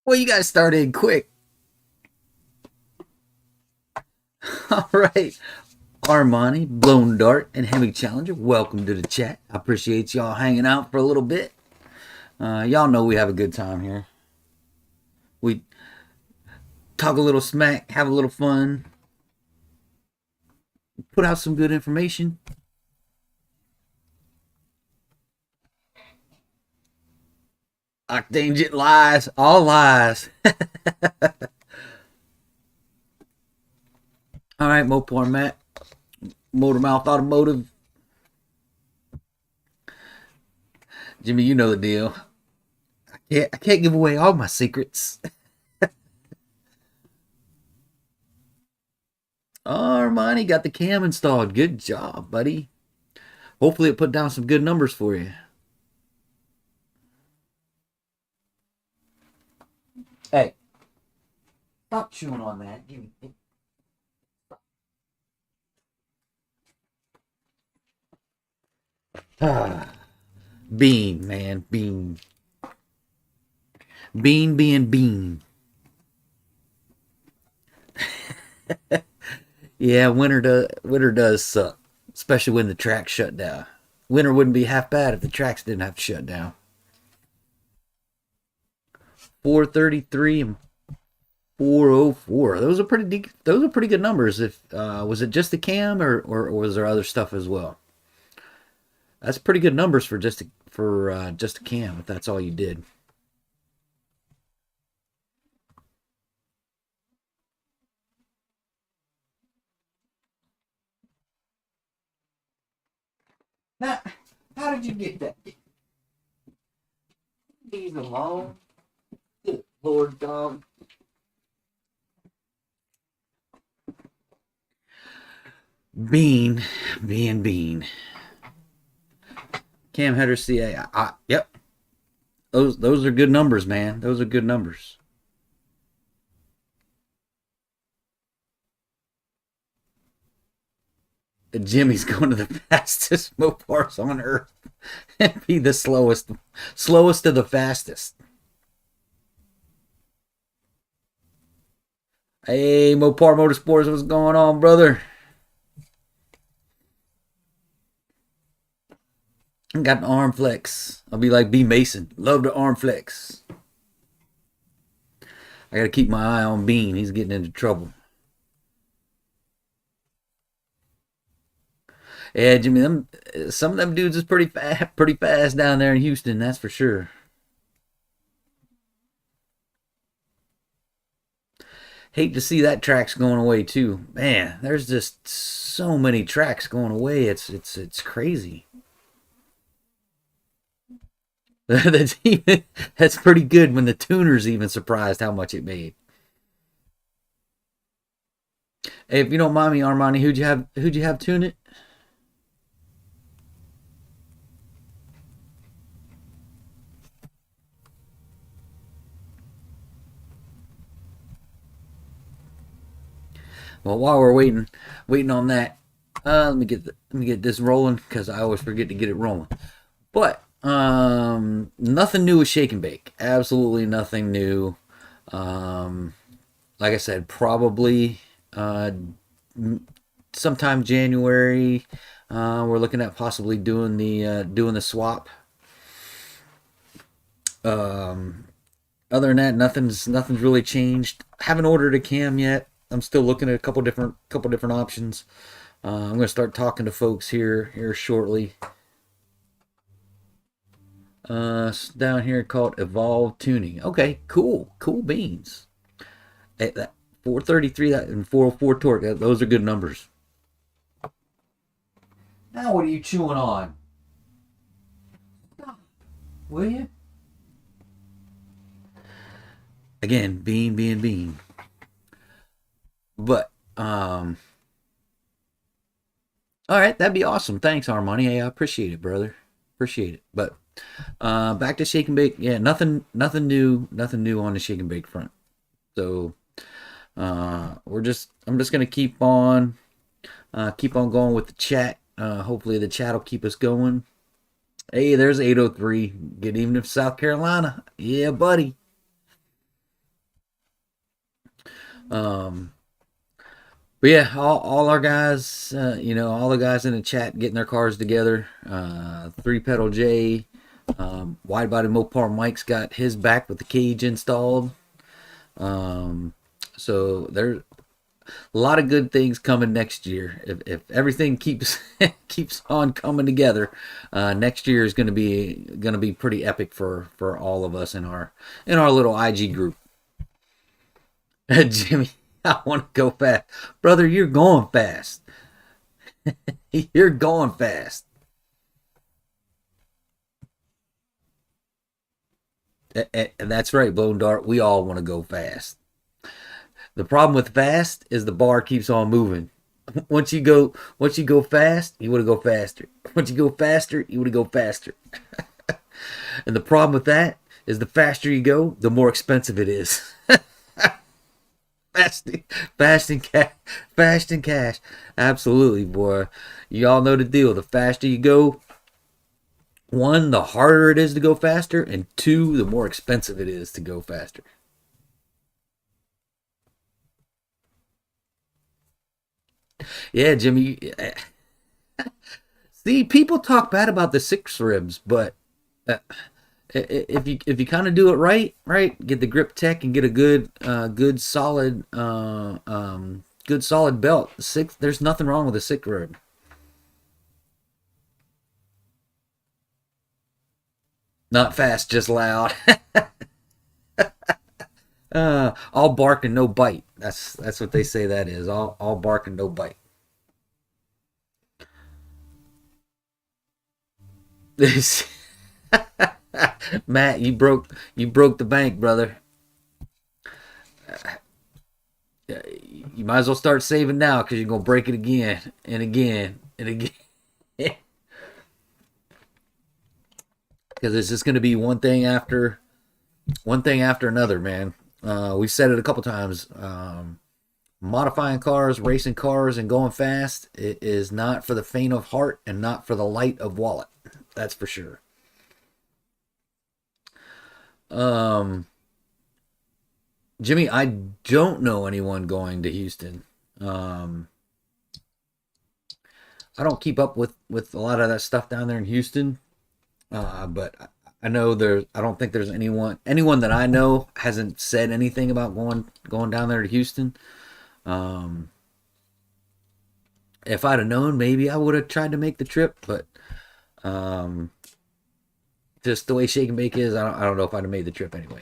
Well, you guys started quick. All right. Armani, Blown Dart, and Hemi Challenger, welcome to the chat. I appreciate y'all hanging out for a little bit. Y'all know we have a good time here. We talk a little smack, have a little fun, put out some good information. Octane Jet lies, all lies. All right, Mopar Matt, Motormouth Automotive. Jimmy, you know the deal. I can't give away all my secrets. Armani got the cam installed. Good job, buddy. Hopefully it put down some good numbers for you. Hey, stop chewing on that. Give me. Ah, bean, man, bean. Bean being bean. Yeah, winter does suck, especially when the tracks shut down. Winter wouldn't be half bad if the tracks didn't have to shut down. 433 and 404. Those are pretty good numbers. If was it just the cam or was there other stuff as well? That's pretty good numbers for just a cam if that's all you did. Now, how did you get that? Leave alone. Good Lord, dog. Bean, bean. Cam header CA. Yep. Those are good numbers, man. Those are good numbers. Jimmy's going to the fastest Mopars on Earth and be the slowest of the fastest. Hey, Mopar Motorsports, what's going on, brother? I got an arm flex. I'll be like B Mason. Love the arm flex. I gotta keep my eye on Bean. He's getting into trouble. Yeah, Jimmy, some of them dudes is pretty fast down there in Houston. That's for sure. Hate to see that track's going away too. Man, there's just so many tracks going away. It's crazy. That's pretty good when the tuner's even surprised how much it made. Hey, if you don't mind me, Armani, who'd you have tune it? Well, while we're waiting on that, let me get this rolling because I always forget to get it rolling. But nothing new with Shake and Bake. Absolutely nothing new. Um, like I said, probably sometime January. We're looking at possibly doing the swap. Um, Other than that, nothing's really changed. Haven't ordered a cam yet. I'm still looking at a couple different options. I'm gonna start talking to folks here shortly. Down here called Evolve Tuning. Okay, cool beans. That 433 that and 404 torque. Those are good numbers. Now what are you chewing on? Will you? Again, bean. But all right, that'd be awesome. Thanks, Armani. Hey, I appreciate it, brother. Appreciate it. But back to shake and bake. Yeah, nothing new on the shake and bake front. So I'm just gonna keep on going with the chat. Hopefully the chat will keep us going. Hey, there's 803. Good evening from South Carolina. Yeah, buddy. Um, but yeah, all our guys, all the guys in the chat getting their cars together. Three pedal J, wide body Mopar Mike's got his back with the cage installed. Um, so there's a lot of good things coming next year. If everything keeps keeps on coming together, next year is going to be pretty epic for all of us in our little IG group. Jimmy, I want to go fast, brother. You're going fast. You're going fast. And that's right, Bone Dart. We all want to go fast. The problem with fast is the bar keeps on moving. Once you go fast, you want to go faster. Once you go faster, you want to go faster. And the problem with that is the faster you go, the more expensive it is. Fasting, fasting cash, fasting cash. Absolutely, boy. You all know the deal. The faster you go, one, the harder it is to go faster, and two, the more expensive it is to go faster. Yeah, Jimmy. See, people talk bad about the six ribs, but uh, if you kind of do it right, get the grip tech and get a good solid belt. Six, there's nothing wrong with a six rib. Not fast, just loud. All bark and no bite. That's what they say that is. All bark and no bite. Matt, you broke the bank, brother. You might as well start saving now because you're gonna break it again and again and again. Because it's just gonna be one thing after another, man. We've said it a couple times. Modifying cars, racing cars, and going fast, it is not for the faint of heart and not for the light of wallet. That's for sure. Um, Jimmy, I don't know anyone going to Houston. Um, I don't keep up with a lot of that stuff down there in Houston. But I know there. I don't think there's anyone that I know hasn't said anything about going down there to Houston. Um, if I'd have known, maybe I would have tried to make the trip. But um, just the way Shake and Bake is, I don't know if I'd have made the trip anyway.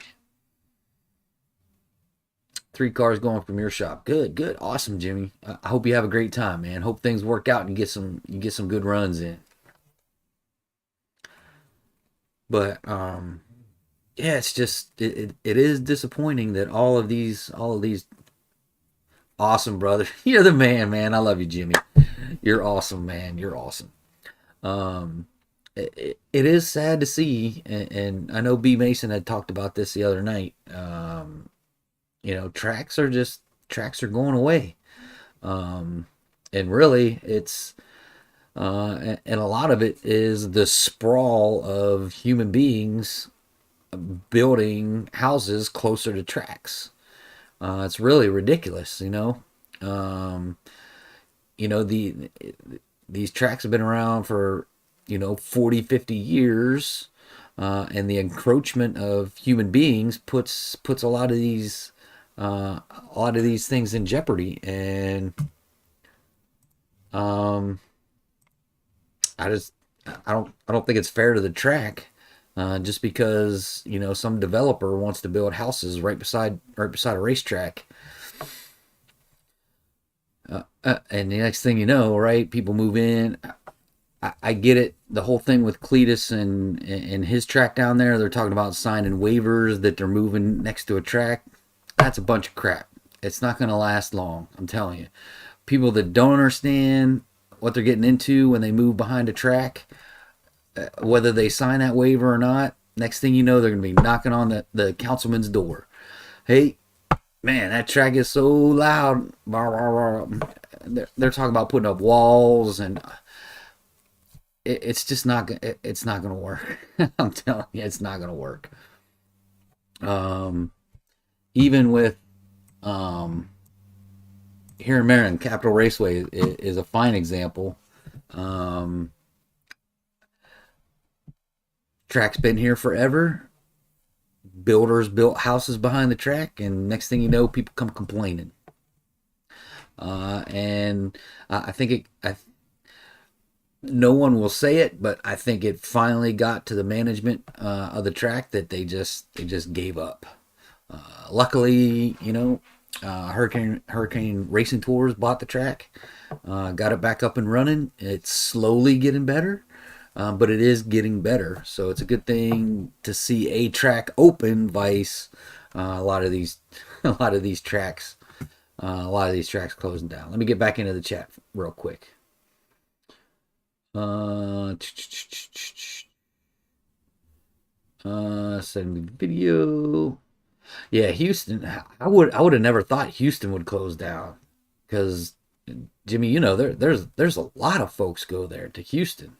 Three cars going from your shop. Good, good, awesome, Jimmy. I hope you have a great time, man. Hope things work out and you get some good runs in. But yeah, it's just it is disappointing that all of these awesome brother. You're the man, man. I love you, Jimmy. You're awesome, man. You're awesome. Um, it is sad to see, and I know B Mason had talked about this the other night. Tracks are going away. Um, and really, and a lot of it is the sprawl of human beings building houses closer to tracks. It's really ridiculous, you know. Um, these tracks have been around for 40, 50 years, and the encroachment of human beings puts a lot of these things in jeopardy. And um, I just I don't think it's fair to the track, just because some developer wants to build houses right beside a racetrack. And the next thing you know, right, people move in. I get it. The whole thing with Cletus and his track down there, they're talking about signing waivers that they're moving next to a track. That's a bunch of crap. It's not going to last long. I'm telling you. People that don't understand what they're getting into when they move behind a track, whether they sign that waiver or not, next thing you know, they're going to be knocking on the councilman's door. Hey, man, that track is so loud. They're talking about putting up walls, and it's just not. It's not going to work. I'm telling you, it's not going to work. Um, even with here in Maryland, Capitol Raceway is a fine example. Um, Track's been here forever. Builders built houses behind the track, and next thing you know, people come complaining. And I think no one will say it, but I think it finally got to the management of the track that they just gave up. Luckily, Hurricane Racing Tours bought the track, got it back up and running. It's slowly getting better, but it is getting better. So it's a good thing to see a track open. Vice a lot of these a lot of these tracks closing down. Let me get back into the chat real quick. Send me video. Yeah, Houston. I would have never thought Houston would close down, because Jimmy, there's a lot of folks go there to Houston,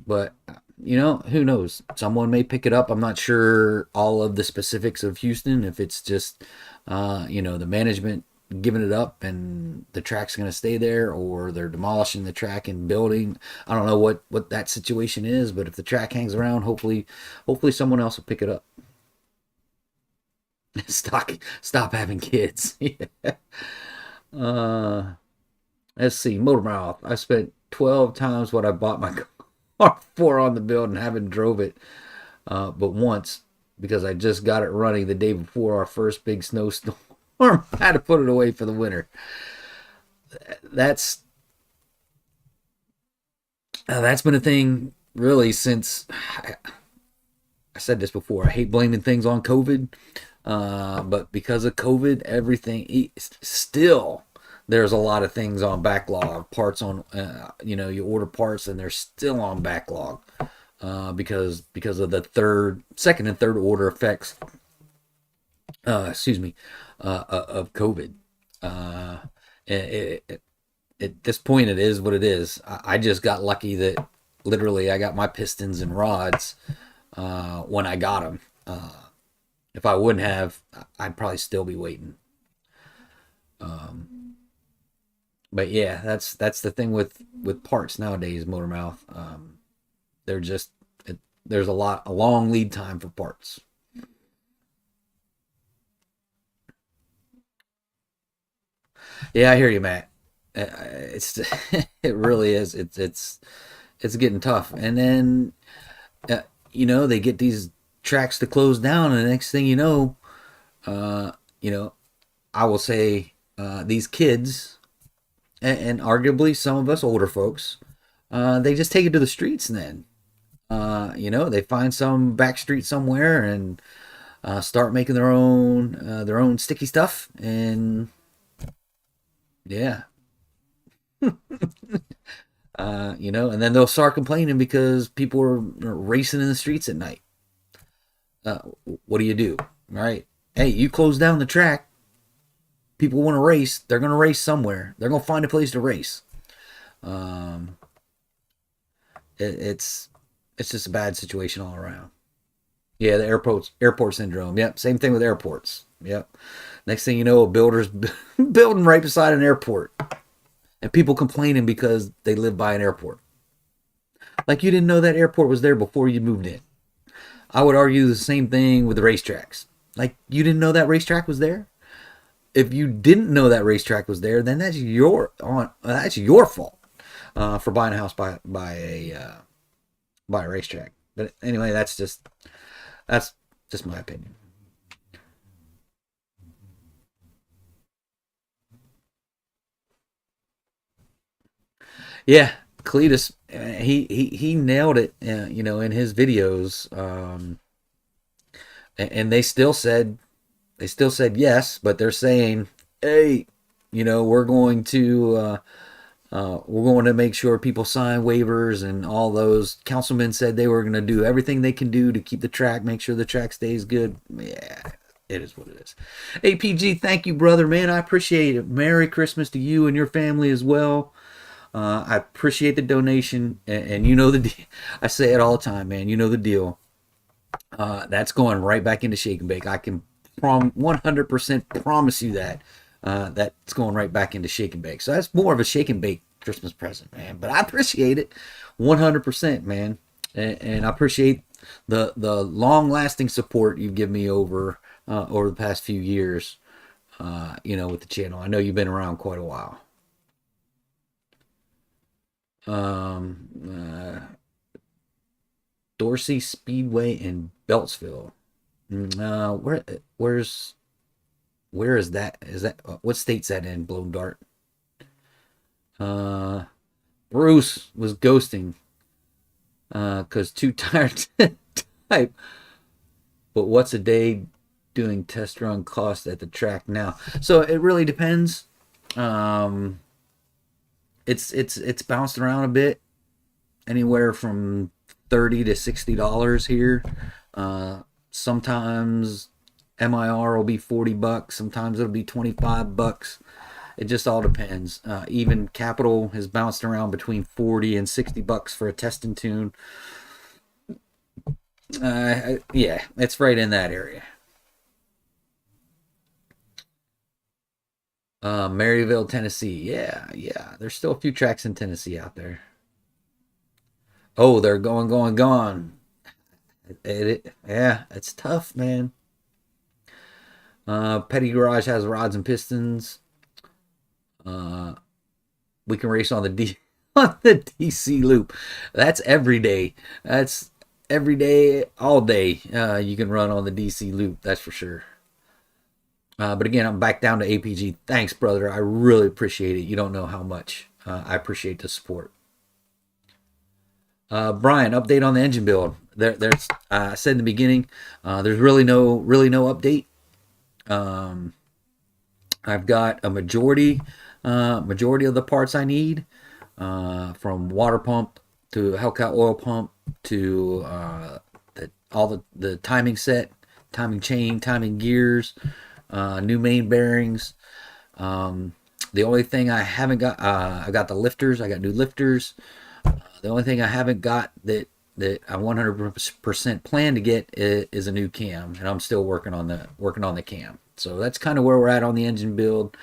but who knows? Someone may pick it up. I'm not sure all of the specifics of Houston. If it's just the management giving it up and the track's going to stay there, or they're demolishing the track and building. I don't know what that situation is, but if the track hangs around, hopefully someone else will pick it up. Stop having kids. Yeah. Let's see. Motormouth. I spent 12 times what I bought my car for on the build and haven't drove it but once, because I just got it running the day before our first big snowstorm. I had to put it away for the winter. That's been a thing really since I said this before. I hate blaming things on COVID. But because of COVID, everything still, there's a lot of things on backlog. Parts on, you order parts and they're still on backlog because of the second and third order effects. Of COVID. At this point, it is what it is. I just got lucky that literally I got my pistons and rods when I got them. If I wouldn't have, I'd probably still be waiting. But yeah, that's the thing with parts nowadays, Motormouth. There's a long lead time for parts. Yeah, I hear you, Matt. It's it really is. It's getting tough, and then they get these tracks to close down, and the next thing uh, you know, I will say these kids, and arguably some of us older folks, they just take it to the streets, and then they find some back street somewhere and start making their own sticky stuff, and yeah. And then they'll start complaining because people are racing in the streets at night. What do you do? All right. Hey, you close down the track. People want to race. They're going to race somewhere. They're going to find a place to race. Um, it's just a bad situation all around. Yeah, the airport syndrome. Yep, same thing with airports. Yep. Next thing you know, a builder's building right beside an airport, and people complaining because they live by an airport. Like, you didn't know that airport was there before you moved in. I would argue the same thing with the racetracks. Like, you didn't know that racetrack was there? If you didn't know that racetrack was there, then that's your fault for buying a house by a racetrack. But anyway, that's just my opinion. Yeah, Cletus, he nailed it. In his videos, and they still said yes, but they're saying, hey, we're going to make sure people sign waivers, and all those councilmen said they were going to do everything they can do to keep the track, make sure the track stays good. Yeah, it is what it is. APG, thank you, brother, man. I appreciate it. Merry Christmas to you and your family as well. I appreciate the donation, and I say it all the time, man. You know the deal. That's going right back into Shake and Bake. I can 100% promise you that. that's going right back into shake and bake. So that's more of a shake and bake Christmas present, man. But I appreciate it 100%, man. And I appreciate the long lasting support you've given me over the past few years. With the channel. I know you've been around quite a while. Um, Dorsey Speedway in Beltsville. Where is that? Is that what state's that in? Blown Dart. Uh, Bruce was ghosting because too tired to type. But what's a day doing test run cost at the track now? So it really depends. Um, it's bounced around a bit, anywhere from $30 to $60 here. Sometimes MIR will be $40. Sometimes it'll be $25. It just all depends. Even Capital has bounced around between $40 and $60 for a test and tune. Yeah, it's right in that area. Maryville, Tennessee. Yeah, yeah. There's still a few tracks in Tennessee out there. Oh, they're going. Yeah, it's tough, man. Petty Garage has rods and pistons. Uh, we can race on the D on the DC loop. That's every day. That's every day, all day. You can run on the DC loop. That's for sure. But again, I'm back down to APG. Thanks, brother. I really appreciate it. You don't know how much I appreciate the support. Brian, update on the engine build. There's I said in the beginning, there's really no update. Um, I've got a majority of the parts I need, from water pump to Hellcat oil pump to all the timing set, timing chain, timing gears, new main bearings. The only thing I haven't got, I got the lifters. I got new lifters. The only thing I haven't got that I 100% plan to get is a new cam, and I'm still working on the cam. So that's kind of where we're at on the engine build.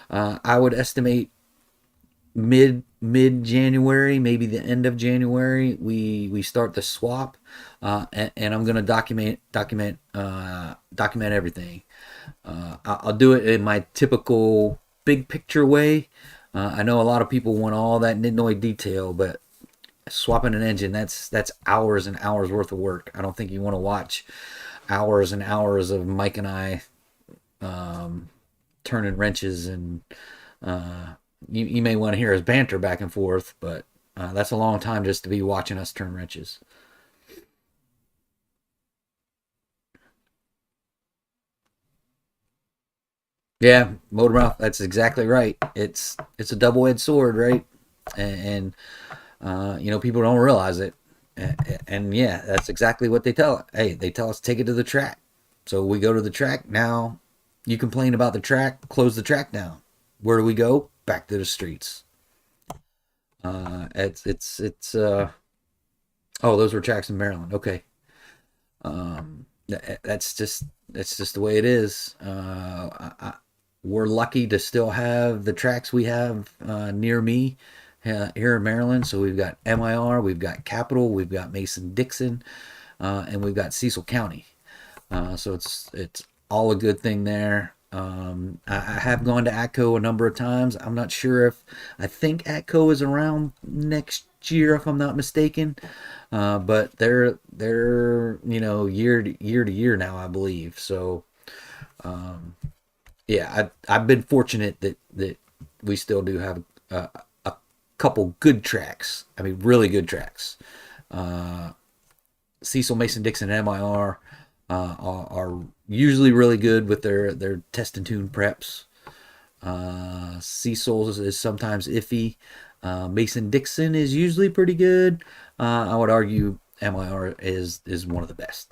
I would estimate mid January, maybe the end of January, we start the swap, and I'm gonna document everything. I'll do it in my typical big picture way. I know a lot of people want all that nitnoid detail, but swapping an engine, that's hours and hours worth of work. I don't think you want to watch hours and hours of Mike and I turning wrenches, and you may want to hear us banter back and forth, but that's a long time just to be watching us turn wrenches. Yeah, motor mouth. That's exactly right. It's a double-edged sword, right? And people don't realize it. And yeah, that's exactly what they tell us. Hey, they tell us take it to the track. So we go to the track. Now you complain about the track, close the track down. Where do we go? Back to the streets. It's oh, those were tracks in Maryland. Okay. That's just the way it is. We're lucky to still have the tracks we have near me here in Maryland. So we've got MIR, we've got Capital, we've got Mason Dixon, and we've got Cecil County. So it's all a good thing there. I have gone to ATCO a number of times. I'm not sure if I think ATCO is around next year, if I'm not mistaken. But they're year to year now, I believe. So yeah, I've been fortunate that we still do have a couple good tracks. I mean, really good tracks. Cecil, Mason Dixon, and MIR are usually really good with their test and tune preps. Cecil is sometimes iffy. Mason Dixon is usually pretty good. I would argue MIR is one of the best.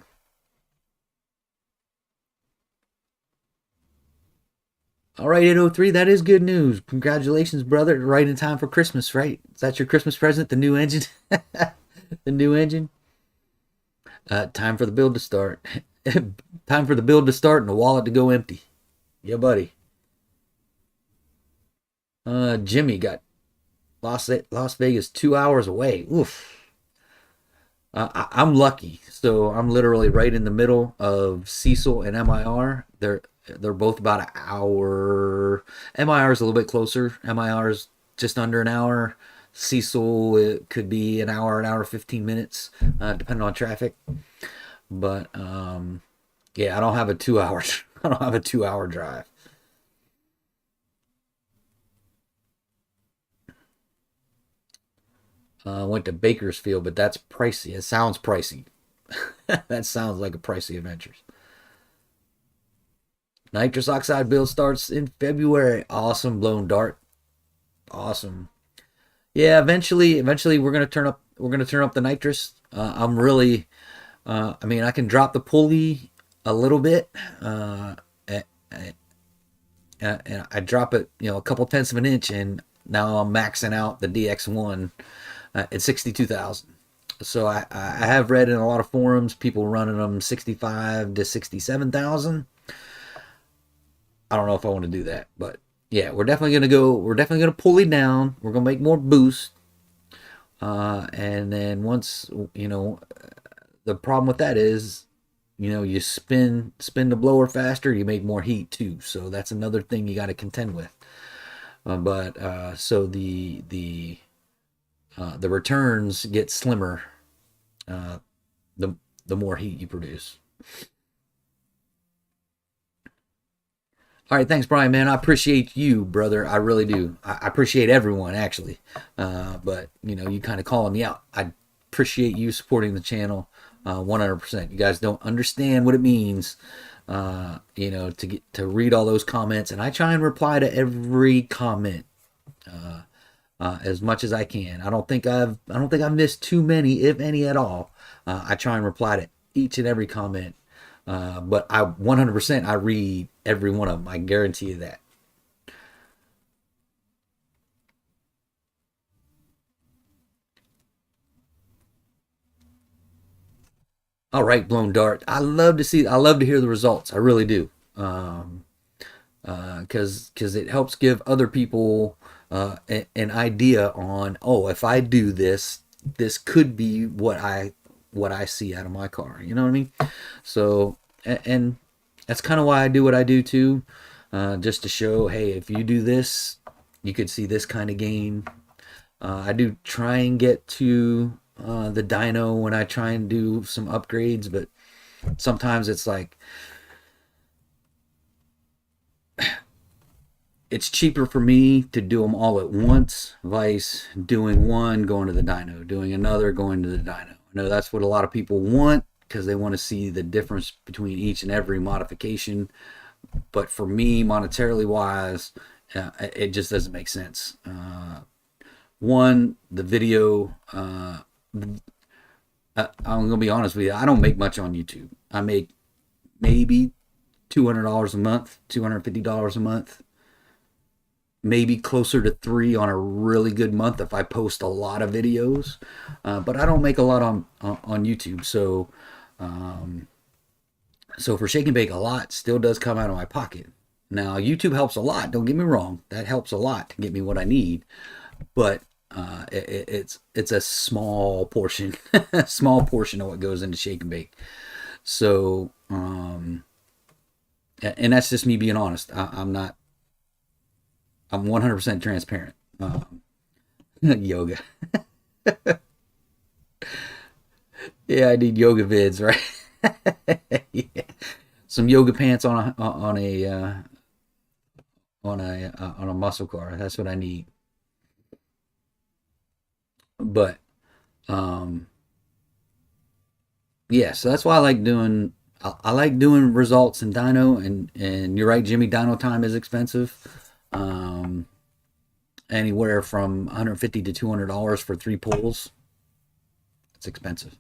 All right, 803, that is good news. Congratulations, brother. Right in time for Christmas, right? Is that your Christmas present? The new engine? The new engine? Time for the build to start. Time for the build to start and the wallet to go empty. Yeah, buddy. Jimmy got Las Vegas 2 hours away. Oof. I'm lucky. So I'm literally right in the middle of Cecil and MIR. They're both about an hour. MIR is a little bit closer. MIR is just under an hour. Cecil, it could be an hour 15 minutes, depending on traffic. But yeah, I don't have a 2 hour. I don't have a 2 hour drive. Went to Bakersfield, but that's pricey. It sounds pricey. That sounds like a pricey adventure. Nitrous oxide build starts in February. Awesome, blown dart. Awesome. Yeah, eventually we're gonna turn up. We're gonna turn up the nitrous. I'm really. I mean, I can drop the pulley a little bit. And I drop it, a couple tenths of an inch, and now I'm maxing out the DX1 at 62,000. So I have read in a lot of forums people running them 65 to 67,000. I don't know if I want to do that, but yeah, we're definitely gonna go. We're definitely gonna pull it down. We're gonna make more boost, and then once the problem with that is, you spin the blower faster, you make more heat too. So that's another thing you got to contend with. But so the returns get slimmer, uh, the the more heat you produce. All right, thanks, Brian. Man, I appreciate you, brother. I really do. I appreciate everyone, actually. But you kind of calling me out. I appreciate you supporting the channel, 100%. You guys don't understand what it means, to read all those comments, and I try and reply to every comment as much as I can. I don't think I've missed too many, if any at all. I try and reply to each and every comment. But I 100% I read every one of them. I guarantee you that. All right, blown dart. I love to hear the results. I really do. Because it helps give other people an idea on, oh, if I do this, this could be what I see out of my car. You know what I mean? So and that's kind of why I do what I do too, just to show, hey, if you do this, you could see this kind of gain. I do try and get to the dyno when I try and do some upgrades, but sometimes it's like it's cheaper for me to do them all at once, vice doing one, going to the dyno, doing another, going to the dyno. I know that's what a lot of people want because they want to see the difference between each and every modification. But for me, monetarily wise, it just doesn't make sense. One, the video. I'm gonna be honest with you. I don't make much on YouTube. I make maybe $200 a month, $250 a month, maybe closer to three on a really good month if I post a lot of videos. But I don't make a lot on YouTube, so for shake and bake, a lot still does come out of my pocket. Now YouTube helps a lot. Don't get me wrong; that helps a lot to get me what I need. But it's a small portion, small portion of what goes into shake and bake. So and that's just me being honest. I'm not. I'm 100% transparent. Yoga. Yeah, I need yoga vids, right? Yeah. Some yoga pants on a muscle car. That's what I need. But um, yeah, so that's why I like doing. I like doing results in dyno, and you're right, Jimmy. Dyno time is expensive. Um, Anywhere from 150 to $200 for three pulls. It's expensive.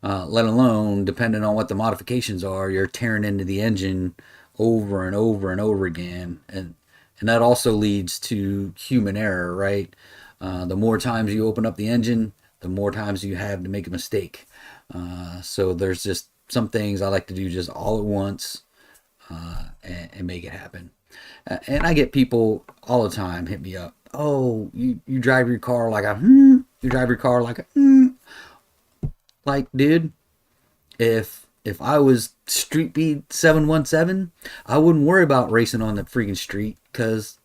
Let alone, depending on what the modifications are, you're tearing into the engine over and over and over again, and that also leads to human error, right? The more times you open up the engine, the more times you have to make a mistake. So there's just some things I like to do just all at once, and make it happen. And I get people all the time hit me up. Oh, you drive your car like a you drive your car like a like, dude, if I was street speed 717, I wouldn't worry about racing on the freaking street because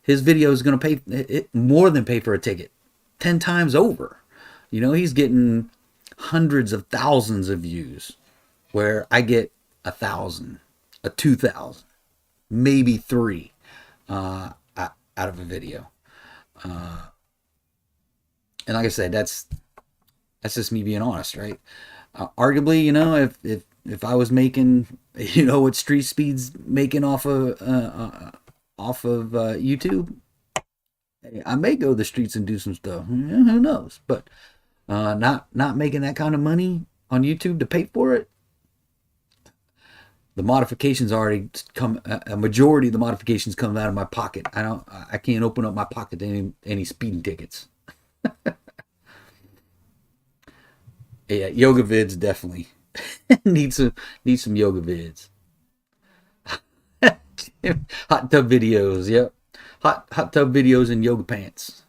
his video is going to pay it more than pay for a ticket 10 times over. You know, he's getting hundreds of thousands of views where I get 1,000, a 2,000, maybe three out of a video. And like I said, that's just me being honest, right? Arguably, you know, if I was making, you know, what Street Speed's making off of YouTube, I may go to the streets and do some stuff. Who knows? But not making that kind of money on YouTube to pay for it. The modifications already come. A majority of the modifications come out of my pocket. I can't open up my pocket to any speeding tickets. Yeah, yoga vids definitely need some yoga vids. Hot tub videos, yep. Hot tub videos and yoga pants.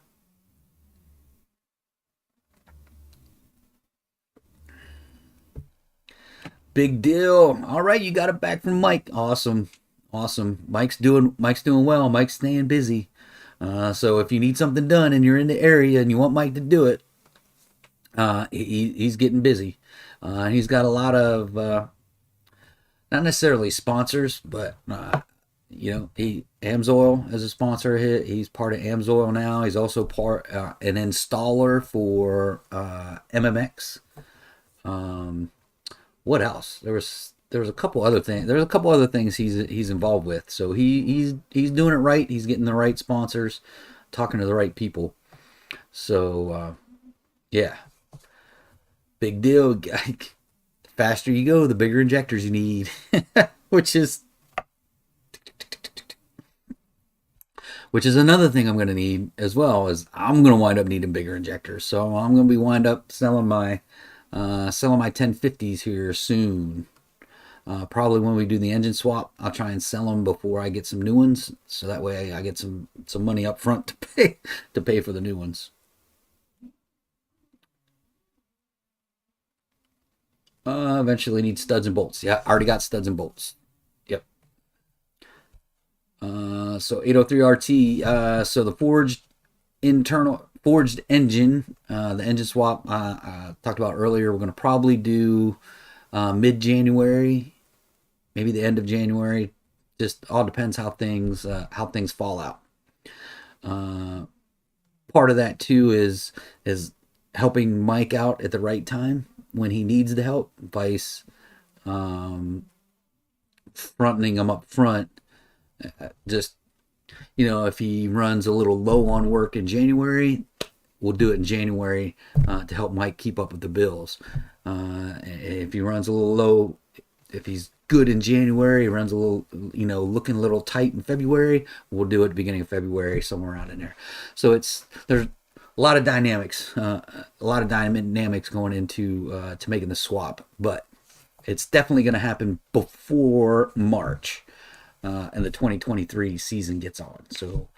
Big deal. All right, you got it back from Mike. Awesome, awesome. Mike's doing well. Mike's staying busy. So if you need something done and you're in the area and you want Mike to do it, he's getting busy. He's got a lot of not necessarily sponsors, but you know, Amsoil as a sponsor. He's part of Amsoil now. He's also part an installer for MMX. What else? There was a couple other things. There's a couple other things he's involved with. So he's doing it right. He's getting the right sponsors, talking to the right people. So yeah, big deal. The faster you go, the bigger injectors you need, which is another thing I'm going to need as well. Is I'm going to wind up needing bigger injectors. So I'm going to be wind up selling my 1050s here soon. Probably when we do the engine swap, I'll try and sell them before I get some new ones, so that way I get some money up front to pay for the new ones. Eventually need studs and bolts. Yeah, I already got studs and bolts. Yep. So 803 RT. So the forged engine, the engine swap I talked about earlier. We're going to probably do mid-January, maybe the end of January. Just all depends how things fall out. Part of that too is helping Mike out at the right time when he needs the help, vice fronting him up front. Just, you know, if he runs a little low on work in January, we'll do it in January to help Mike keep up with the bills. If he runs a little low, if he's good in January, runs a little, you know, looking a little tight in February, we'll do it at the beginning of February, somewhere around in there. So there's a lot of dynamics, going into to making the swap, but it's definitely going to happen before March, and the 2023 season gets on. So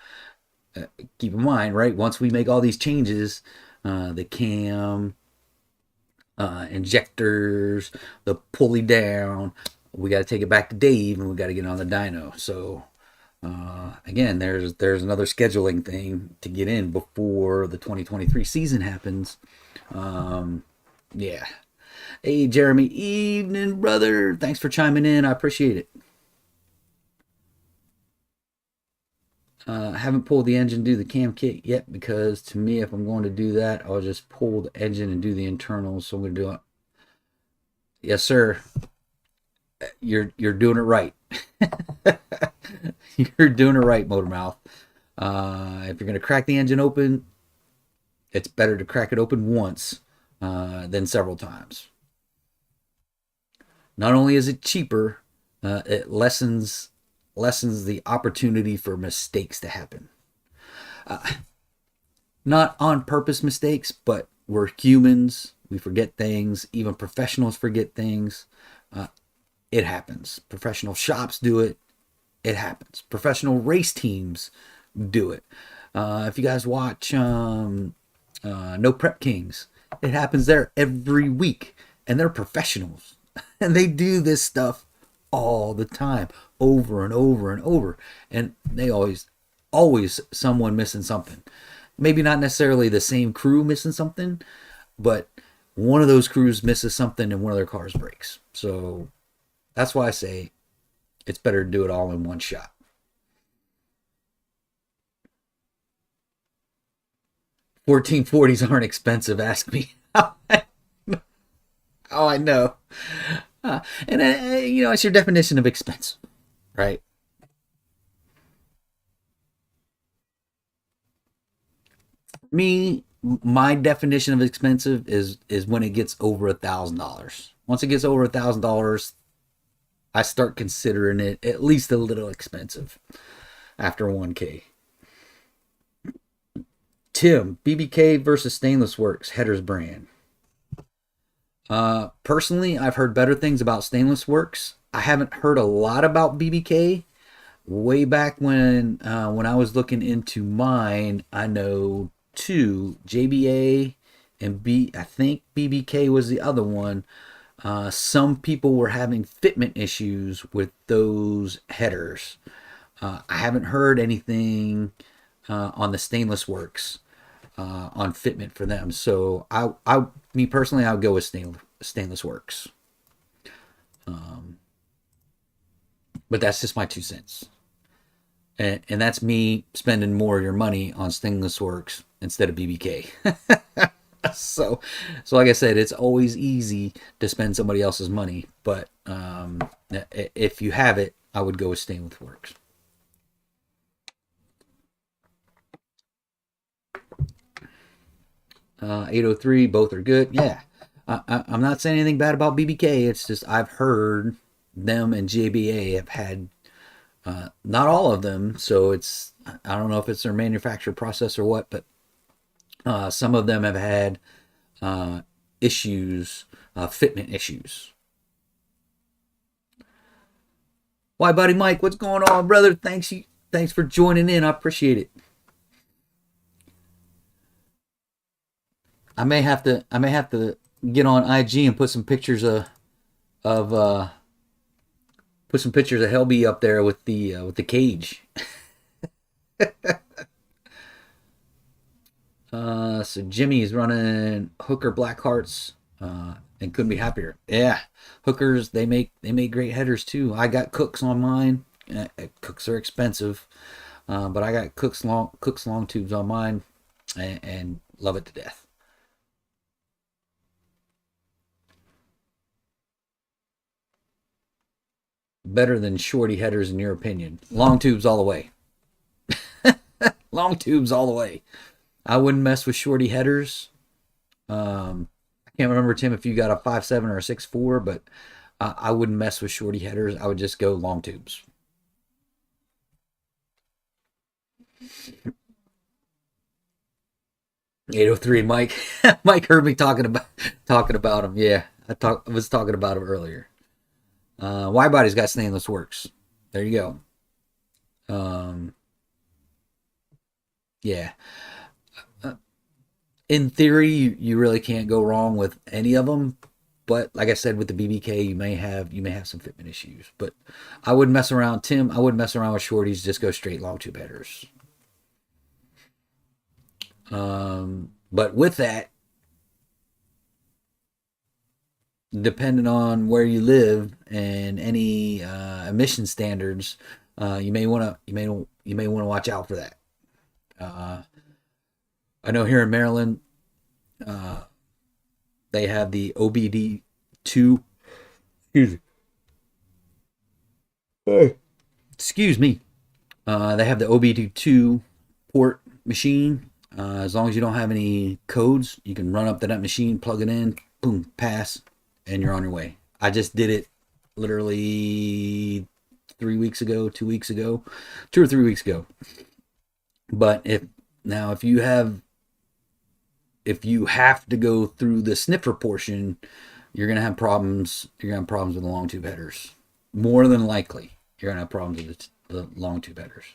keep in mind, right? Once we make all these changes, the cam, injectors, the pulley down, we got to take it back to Dave, and we got to get on the dyno. So again, there's another scheduling thing to get in before the 2023 season happens. Yeah. Hey, Jeremy, evening, brother. Thanks for chiming in. I appreciate it. I haven't pulled the engine, do the cam kit yet, because to me, if I'm going to do that, I'll just pull the engine and do the internals. So I'm going to do it. Yes, sir. You're doing it right. You're doing it right, Motormouth. If you're going to crack the engine open, it's better to crack it open once than several times. Not only is it cheaper, it lessens the opportunity for mistakes to happen. Not on purpose mistakes, but we're humans. We forget things. Even professionals forget things. It happens. Professional shops do it. it happens. Professional race teams do it. If you guys watch No Prep Kings, it happens there every week, and they're professionals, and they do this stuff all the time, over and over and over, and they always someone missing something. Maybe not necessarily the same crew missing something, but one of those crews misses something and one of their cars breaks. So that's why I say it's better to do it all in one shot. 1440s aren't expensive. Ask me how I know. And it's your definition of expensive, right? Me, my definition of expensive is when it gets over $1,000. Once it gets over $1,000, I start considering it at least a little expensive after 1K. Tim, BBK versus Stainless Works, Headers brand. Personally, I've heard better things about Stainless Works. I haven't heard a lot about BBK. Way back when I was looking into mine, I know two, JBA and I think BBK was the other one. Some people were having fitment issues with those headers. I haven't heard anything on the Stainless Works on fitment for them. So me personally, I would go with Stainless Works. But that's just my 2 cents. And that's me spending more of your money on Stainless Works instead of BBK. so like I said, it's always easy to spend somebody else's money. But if you have it, I would go with Stainless Works. 803, both are good. Yeah. I'm not saying anything bad about BBK. It's just I've heard them and JBA have had not all of them, so I don't know if it's their manufacturer process or what, but some of them have had issues, fitment issues. Why, buddy Mike, what's going on, brother? Thanks for joining in. I appreciate it. I may have to get on IG and put some pictures of put some pictures of Helby up there with the cage. So Jimmy's running Hooker Blackhearts, and couldn't be happier. Yeah, Hookers they make great headers too. I got Cooks on mine. Cooks are expensive, but I got Cooks long tubes on mine, and love it to death. Better than shorty headers in your opinion? Long tubes all the way. Long tubes all the way. I wouldn't mess with shorty headers. I can't remember, Tim, if you got a 5.7 or a 6.4, but I wouldn't mess with shorty headers. I would just go long tubes. $803, Mike. Mike heard me talking about him. Yeah, I was talking about him earlier. Body's got Stainless Works. There you go. Yeah. In theory, you really can't go wrong with any of them. But like I said, with the BBK, you may have some fitment issues. But I wouldn't mess around, Tim. I wouldn't mess around with shorties. Just go straight long tube headers. But with that, depending on where you live and any emission standards, you may want to watch out for that. I know here in Maryland, they have the OBD2. Excuse me. They have the OBD2 port machine. As long as you don't have any codes, you can run up to that machine, plug it in, boom, pass, and you're on your way. I just did it literally 3 weeks ago, 2 weeks ago, 2 or 3 weeks ago. But if you have to go through the sniffer portion, you're gonna have problems. You're gonna have problems with the long tube headers. More than likely, you're gonna have problems with the long tube headers.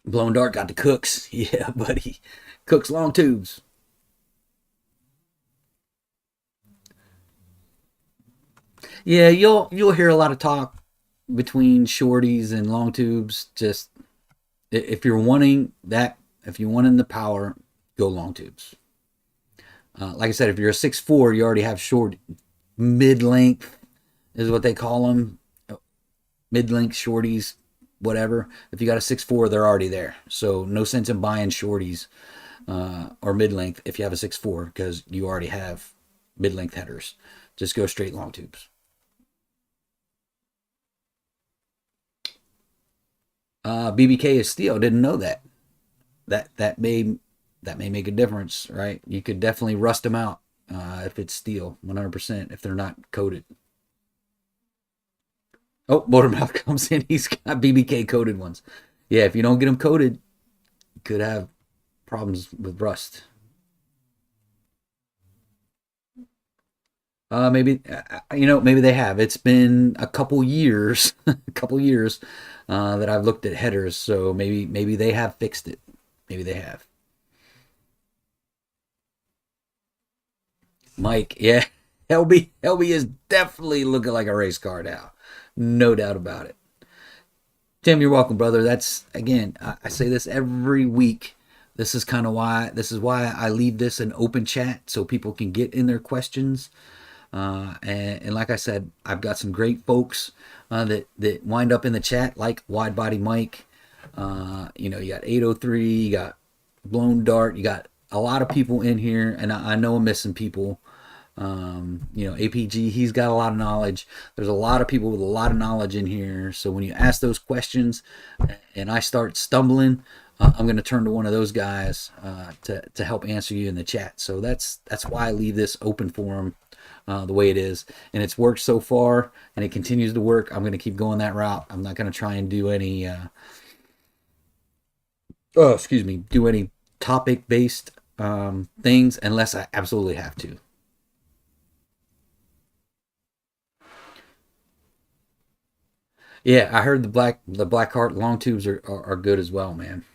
Blown Dart got the Cooks. Yeah, buddy. Cooks long tubes. Yeah, you'll hear a lot of talk between shorties and long tubes. Just if you're wanting that, if you're wanting the power, go long tubes. Like I said, if you're a 6'4", you already have short mid length is what they call them, mid length shorties, whatever. If you got a 6'4", they're already there. So no sense in buying shorties or mid length if you have a 6'4", because you already have mid length headers. Just go straight long tubes. BBK is steel. Didn't know that. That may make a difference, right? You could definitely rust them out if it's steel, 100%. If they're not coated. Oh, Motormouth comes in. He's got BBK coated ones. Yeah, if you don't get them coated, you could have problems with rust. Maybe maybe they have. It's been a couple years, a couple years that I've looked at headers, so maybe they have fixed it. Maybe they have. Mike, yeah, LB is definitely looking like a race car now, no doubt about it. Tim, you're welcome, brother. That's again, I say this every week. This is why I leave this an open chat so people can get in their questions. And like I said, I've got some great folks that wind up in the chat, like Wide Body Mike. You got 803, you got Blown Dart, you got a lot of people in here, and I know I'm missing people. APG, he's got a lot of knowledge. There's a lot of people with a lot of knowledge in here. So when you ask those questions and I start stumbling, I'm going to turn to one of those guys to help answer you in the chat. So that's why I leave this open forum the way it is. And it's worked so far, and it continues to work. I'm going to keep going that route. I'm not going to try and do any, do any topic-based things unless I absolutely have to. Yeah, I heard the Black Heart long tubes are good as well, man.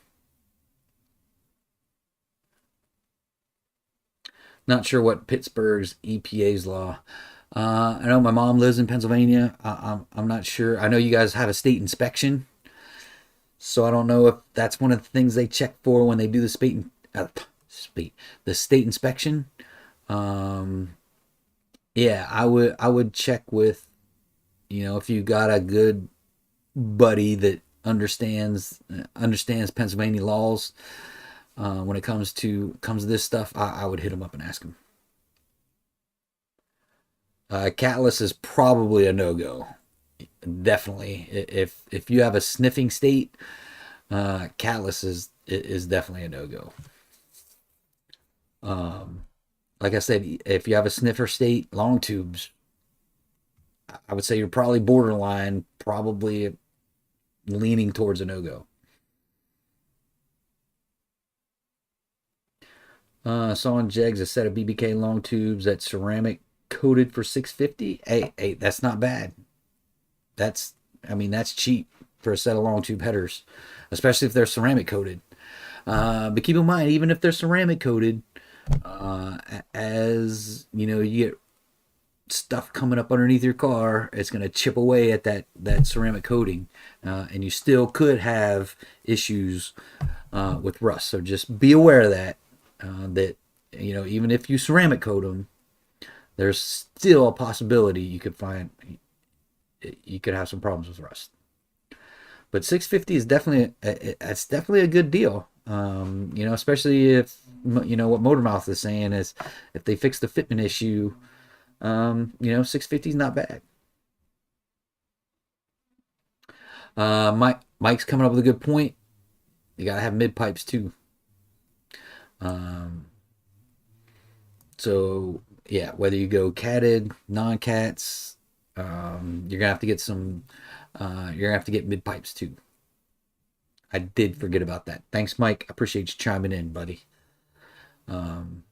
Not sure what Pittsburgh's EPA's law. I know my mom lives in Pennsylvania. I'm not sure. I know you guys have a state inspection, so I don't know if that's one of the things they check for when they do the state inspection. Um, yeah, I would check with if you got a good buddy that understands Pennsylvania laws. When it comes to this stuff, I would hit him up and ask him. Catless is probably a no go. Definitely, if you have a sniffing state, Catless is definitely a no go. Like I said, if you have a sniffer state, long tubes, I would say you're probably borderline, probably leaning towards a no go. Saw on Jegs a set of BBK long tubes that ceramic coated for 650. Hey, that's not bad. That's that's cheap for a set of long tube headers, especially if they're ceramic coated. But keep in mind, even if they're ceramic coated, as you get stuff coming up underneath your car, it's going to chip away at that ceramic coating, and you still could have issues with rust. So just be aware of that. That even if you ceramic coat them, there's still a possibility you could have some problems with rust. But 650 is definitely a good deal. Especially if what Motormouth is saying is if they fix the fitment issue, 650 is not bad. Mike's coming up with a good point. You gotta have mid pipes too. Um, so yeah, whether you go catted, non-cats, you're gonna have to get some. You're gonna have to get mid pipes too. I did forget about that. Thanks, Mike. I appreciate you chiming in, buddy. Um,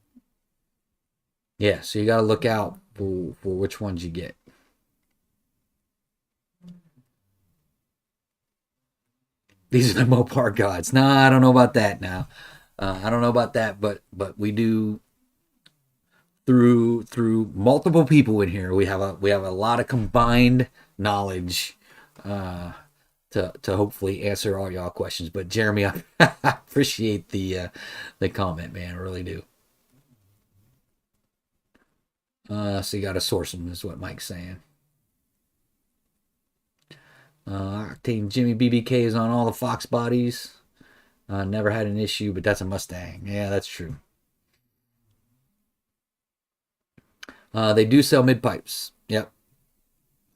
yeah, so you gotta look out for which ones you get. These are the Mopar gods. Nah, I don't know about that now. I don't know about that, but we do through multiple people in here. We have a lot of combined knowledge uh, to hopefully answer all y'all questions. But Jeremy, I appreciate the comment, man. I really do. So you got to source them, is what Mike's saying. Team Jimmy BBK is on all the Fox bodies. Never had an issue, but that's a Mustang. Yeah, that's true. They do sell mid pipes. Yep,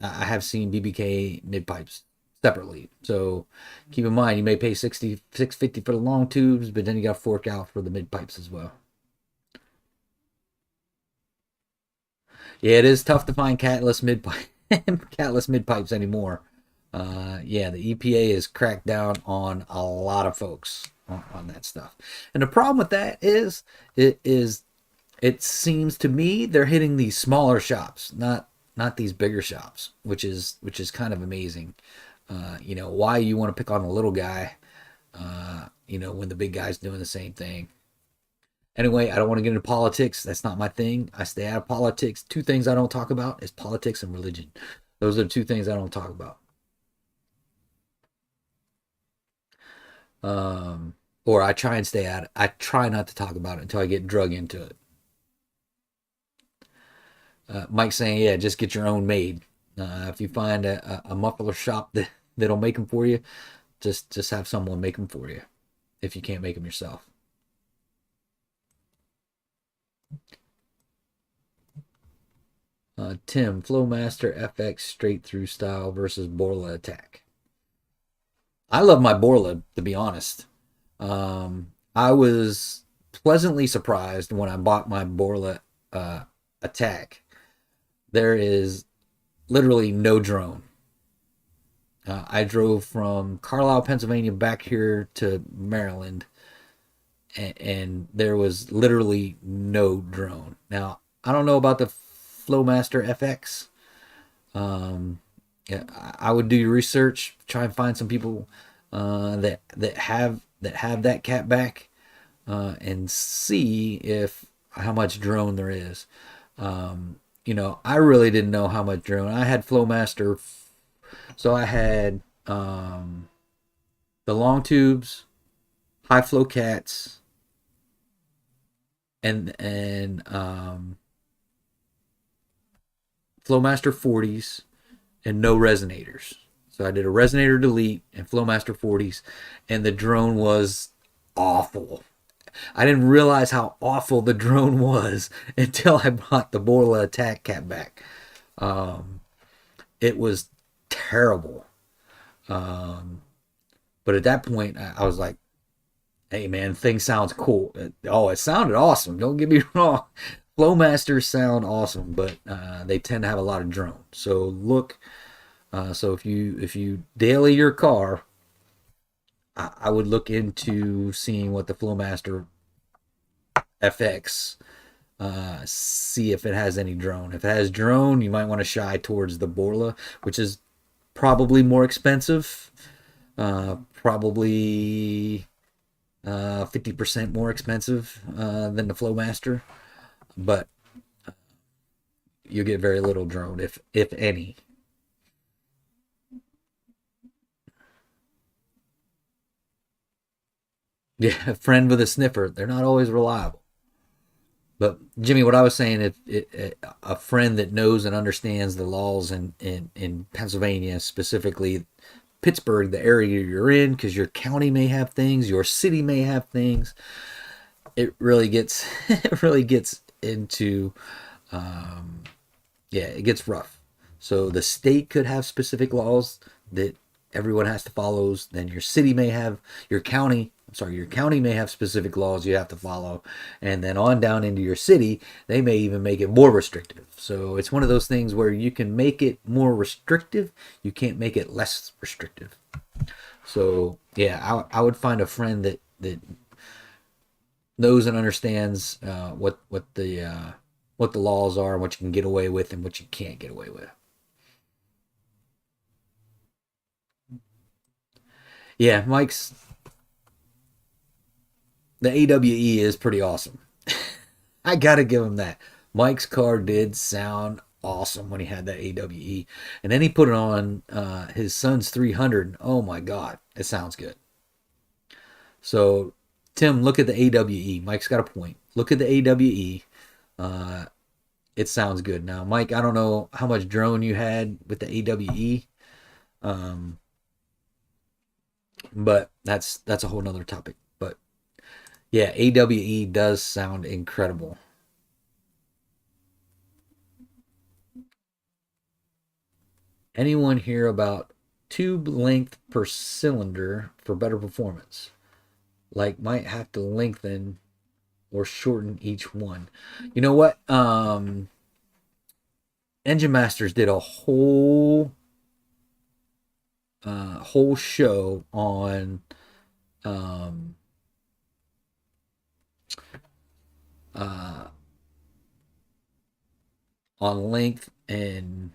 I have seen BBK mid pipes separately. So keep in mind, you may pay 650 for the long tubes, but then you got to fork out for the mid pipes as well. Yeah, it is tough to find catless mid pipe, catless mid pipes anymore. Yeah, the EPA has cracked down on a lot of folks on that stuff, and the problem with that is it seems to me they're hitting these smaller shops, not these bigger shops, which is kind of amazing. Why you want to pick on the little guy, when the big guy's doing the same thing. Anyway, I don't want to get into politics. That's not my thing. I stay out of politics. Two things I don't talk about is politics and religion. Those are the two things I don't talk about. Or I try and stay out. I try not to talk about it until I get drug into it. Mike's saying, yeah, just get your own made. If you find a muffler shop that'll make them for you, just have someone make them for you if you can't make them yourself. Tim, Flowmaster FX straight through style versus Borla attack. I love my Borla, to be honest. I was pleasantly surprised when I bought my Borla attack. There is literally no drone. I drove from Carlisle, Pennsylvania back here to Maryland, and there was literally no drone. Now, I don't know about the Flowmaster FX. Yeah, I would do your research, try and find some people that have that cat back, and see if how much drone there is. I really didn't know how much drone. I had Flowmaster, so I had the long tubes, high flow cats, and Flowmaster 40s, and no resonators. So I did a resonator delete and Flowmaster 40s, and the drone was awful. I didn't realize how awful the drone was until I bought the Borla Attack Cat back. It was terrible. But at that point, I was like, hey man, thing sounds cool. It sounded awesome. Don't get me wrong. Flowmasters sound awesome, but they tend to have a lot of drone. So look, so if you daily your car, I would look into seeing what the Flowmaster FX, see if it has any drone. If it has drone, you might want to shy towards the Borla, which is probably more expensive. Probably 50% more expensive than the Flowmaster, but you get very little drone, if any. Yeah, a friend with a sniffer. They're not always reliable. But Jimmy, what I was saying, if a friend that knows and understands the laws in Pennsylvania, specifically Pittsburgh, the area you're in, because your county may have things, your city may have things. It really gets it really gets into yeah, it gets rough. So the state could have specific laws that everyone has to follow. Then your city may have your county. I'm sorry, your county may have specific laws you have to follow, and then on down into your city, they may even make it more restrictive. So it's one of those things where you can make it more restrictive, you can't make it less restrictive. So yeah, I would find a friend that knows and understands what the laws are, and what you can get away with, and what you can't get away with. Yeah, Mike's the AWE is pretty awesome. I gotta give him that. Mike's car did sound awesome when he had that AWE, and then he put it on his son's 300. Oh my god, it sounds good. So, Tim, look at the AWE. Mike's got a point. Look at the AWE. Uh, it sounds good. Now, Mike, I don't know how much drone you had with the AWE, um, but that's a whole nother topic. But yeah, AWE does sound incredible. Anyone hear about tube length per cylinder for better performance? Like might have to lengthen or shorten each one. You know what? Engine Masters did a whole show um, uh, on length and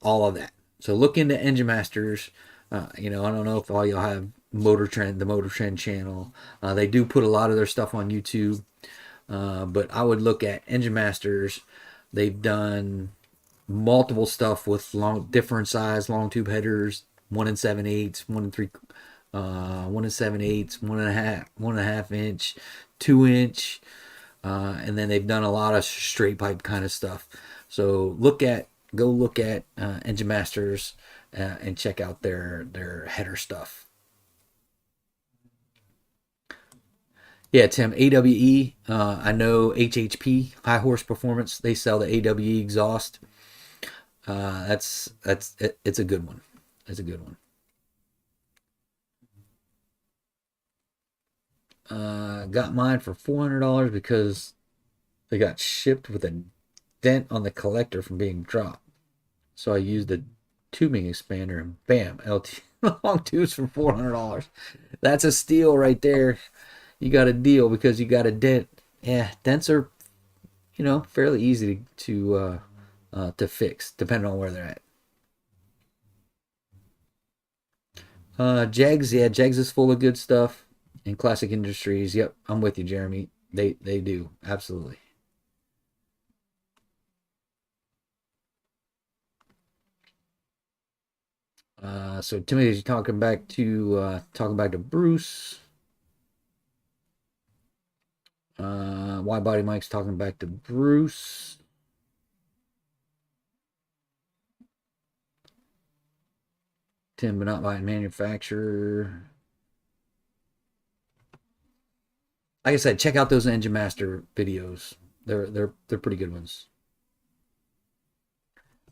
all of that. So look into Engine Masters. I don't know if all y'all have the Motor Trend channel. They do put a lot of their stuff on YouTube, but I would look at Engine Masters. They've done multiple stuff with different size long tube headers, 1 and 7/8, 1 and 3, 1 and 7/8, 1.5 inch, 2 inch, and then they've done a lot of straight pipe kind of stuff. So go look at Engine Masters and check out their header stuff. Yeah, Tim, AWE. I know HHP, High Horse Performance. They sell the AWE exhaust. It's a good one. It's a good one. Got mine for $400 because they got shipped with a dent on the collector from being dropped. So I used a tubing expander and bam, LT long tubes for $400. That's a steal right there. You got a deal because you got a dent. Yeah, dents are fairly easy to fix depending on where they're at. Jegs, yeah, Jegs is full of good stuff. And Classic Industries, yep, I'm with you, Jeremy. They do absolutely. So Timothy's talking back to Bruce. Wide Body Mike's talking back to Bruce. Tim, but not by manufacturer. Like I said, check out those Engine Master videos. They're pretty good ones.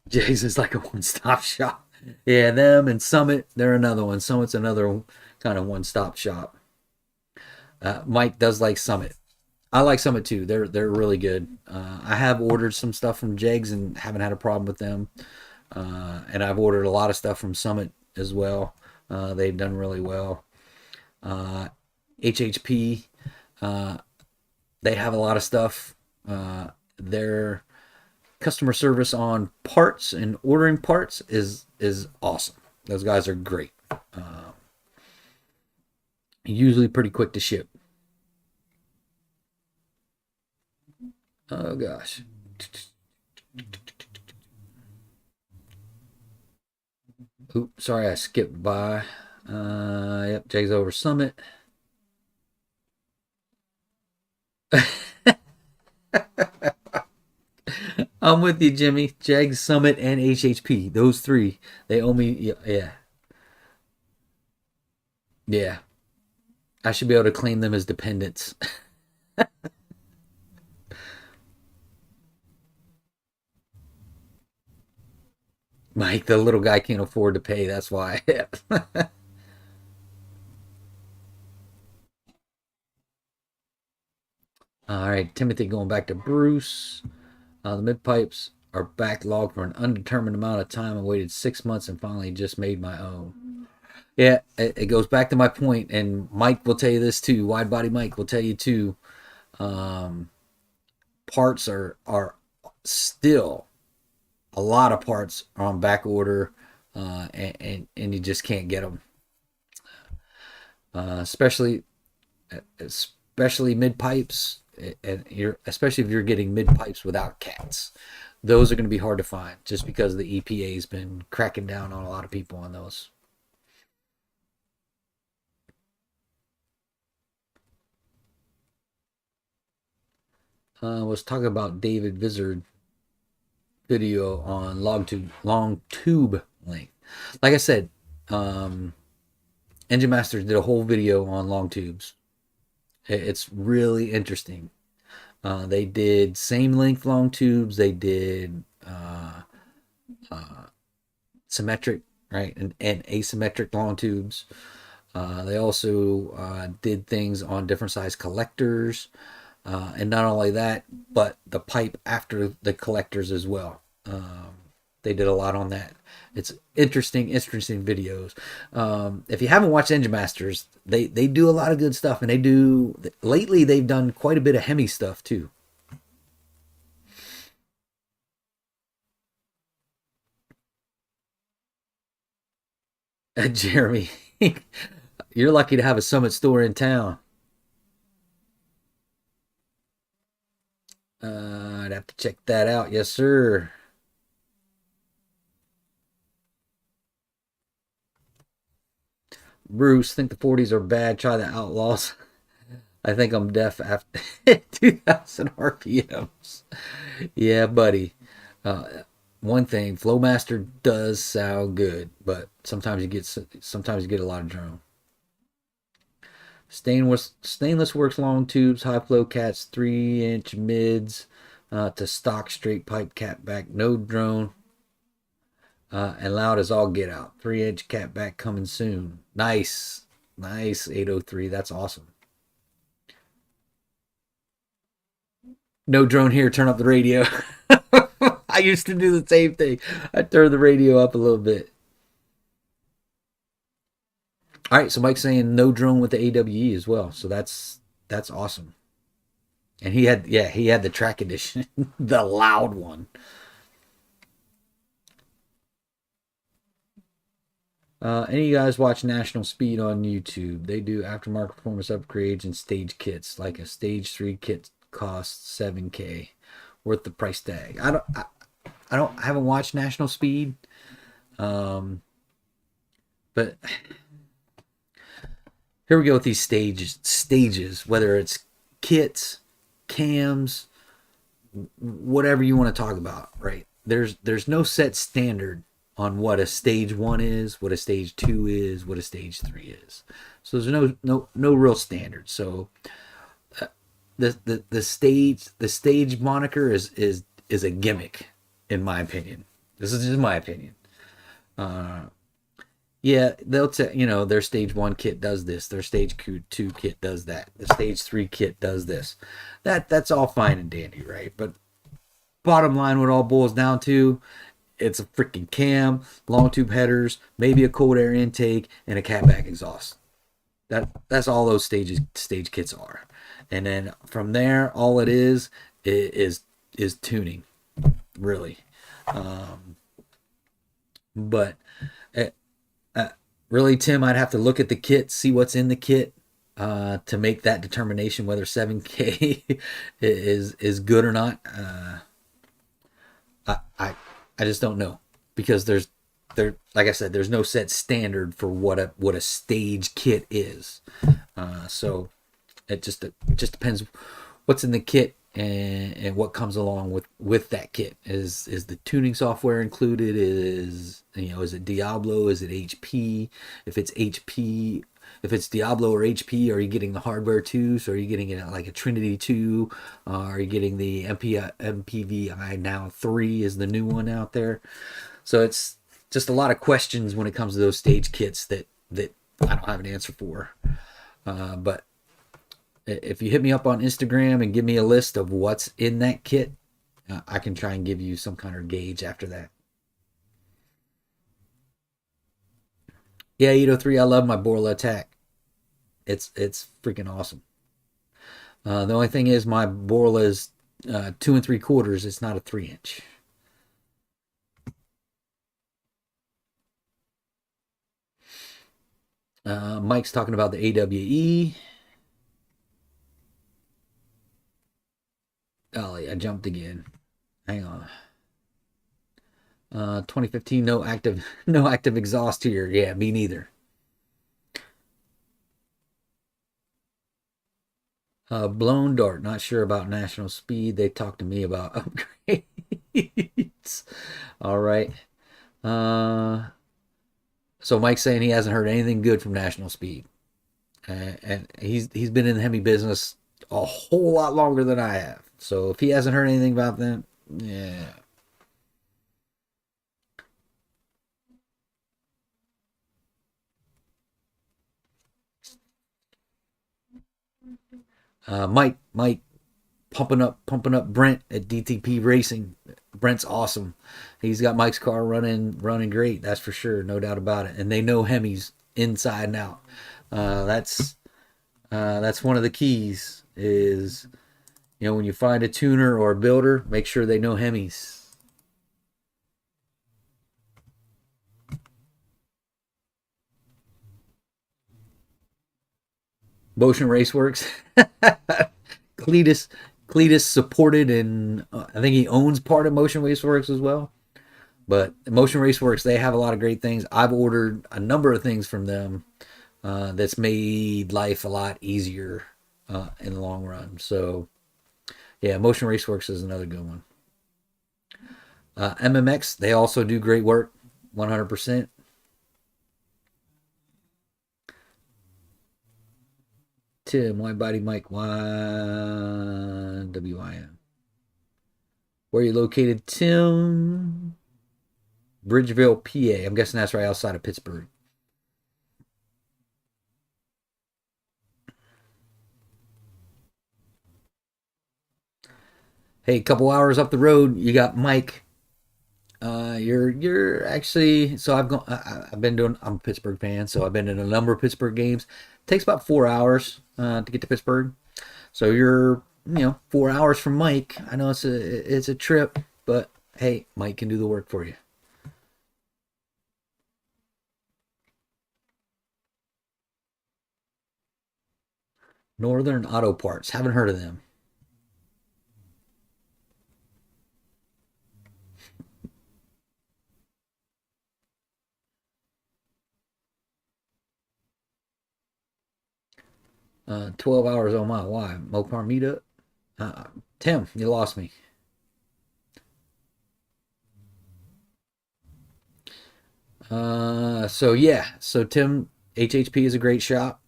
Jay's is like a one-stop shop. Yeah, them and Summit, they're another one. Summit's another kind of one-stop shop. Mike does like Summit. I like Summit too. They're really good. I have ordered some stuff from Jegs and haven't had a problem with them. And I've ordered a lot of stuff from Summit as well. They've done really well. HHP, they have a lot of stuff. Their customer service on parts and ordering parts is awesome. Those guys are great. Usually pretty quick to ship. Oh gosh. Oops, sorry I skipped by. Yep, Jay's over Summit. I'm with you, Jimmy. Jag, Summit, and HHP. Those three. They owe me. Yeah. Yeah. I should be able to claim them as dependents. Mike, the little guy can't afford to pay. That's why. All right, Timothy going back to Bruce. The mid pipes are backlogged for an undetermined amount of time. I waited 6 months and finally just made my own. Yeah, it goes back to my point, and Mike will tell you this too. Wide body Mike will tell you too. Um, Parts are still a lot of parts are on back order, and you just can't get them. especially mid pipes, and you're especially if you're getting mid pipes without cats. Those are going to be hard to find just because the EPA has been cracking down on a lot of people on those. I was talking about David Vizard video on long tube length. Like I said, um, Engine Masters did a whole video on long tubes. It's really interesting. They did same length long tubes. They did symmetric, right, and asymmetric long tubes. They also did things on different size collectors, and not only that, but the pipe after the collectors as well. They did a lot on that. It's interesting videos. If you haven't watched Engine Masters, they do a lot of good stuff, and they do lately. They've done quite a bit of Hemi stuff too. Jeremy, you're lucky to have a Summit store in town. I'd have to check that out. Yes, sir. Bruce, think the 40s are bad. Try the Outlaws. I think I'm deaf after 2,000 RPMs. Yeah, buddy. Uh, One thing, Flowmaster does sound good, but sometimes you get a lot of drone. Stainless works long tubes, high flow cats, 3-inch mids to stock straight pipe cat back, no drone, and loud as all get out. 3-inch cat back coming soon. Nice, nice 803. That's awesome. No drone here. Turn up the radio. I used to do the same thing. I turn the radio up a little bit. All right, so Mike's saying no drone with the AWE as well. So that's awesome. And he had the track edition, the loud one. Any of you guys watch National Speed on YouTube? They do aftermarket performance upgrades and stage kits. Like a stage 3 kit costs 7K, worth the price tag. I haven't watched National Speed, um, but here we go with these stages, whether it's kits, cams, whatever you want to talk about, right? There's no set standard on what a stage 1 is, what a stage 2 is, what a stage 3 is. So there's no real standard. So the stage moniker is a gimmick, in my opinion. This is just my opinion. Yeah, they'll tell their stage 1 kit does this, their stage 2 kit does that, the stage 3 kit does this. That's all fine and dandy, right? But bottom line, what it all boils down to, it's a freaking cam, long tube headers, maybe a cold air intake, and a catback exhaust. That's all those stage kits are. And then from there, all it is tuning, really. But uh, really, Tim, I'd have to look at the kit, see what's in the kit, to make that determination whether 7K is good or not. I just don't know, because like I said, there's no set standard for what a stage kit is. So it just depends what's in the kit, and what comes along with that kit. Is the tuning software included? Is it Diablo? Is it HP? If it's HP, if it's Diablo or HP, are you getting the hardware too? So are you getting it like a Trinity 2? Are you getting the MPVI now 3 is the new one out there? So it's just a lot of questions when it comes to those stage kits that I don't have an answer for. But if you hit me up on Instagram and give me a list of what's in that kit, I can try and give you some kind of gauge after that. Yeah, 803, I love my Borla attack. It's freaking awesome. The only thing is my Borla is 2 3/4. It's not a 3-inch. Mike's talking about the AWE. Oh, I jumped again. Hang on. 2015, no active, no active exhaust here. Yeah, me neither. Blown Dart, not sure about national speed. They talked to me about upgrades. All right. Uh, so Mike's saying he hasn't heard anything good from national speed, and he's been in the Hemi business a whole lot longer than I have. So if he hasn't heard anything about them, yeah. Mike, pumping up Brent at DTP Racing. Brent's awesome. He's got Mike's car running great. That's for sure, no doubt about it. And they know Hemis inside and out. That's one of the keys. Is when you find a tuner or a builder, make sure they know Hemis. Motion Raceworks. Cletus Cletus supported and I think he owns part of Motion Raceworks as well. But Motion Raceworks, they have a lot of great things. I've ordered a number of things from them that's made life a lot easier in the long run. So yeah, Motion Raceworks is another good one. MMX, they also do great work, 100%. Tim, Wine Body Mike, WIM. Where are you located, Tim? Bridgeville, PA. I'm guessing that's right outside of Pittsburgh. Hey, a couple hours up the road, you got Mike. You're actually so I've been doing. I'm a Pittsburgh fan, so I've been in a number of Pittsburgh games. It takes about 4 hours to get to Pittsburgh. So you're 4 hours from Mike. I know it's a trip, but hey, Mike can do the work for you. Northern Auto Parts. Haven't heard of them. 12 hours on my why Mopar meetup. Uh, Tim, you lost me. So yeah, so Tim, HHP is a great shop.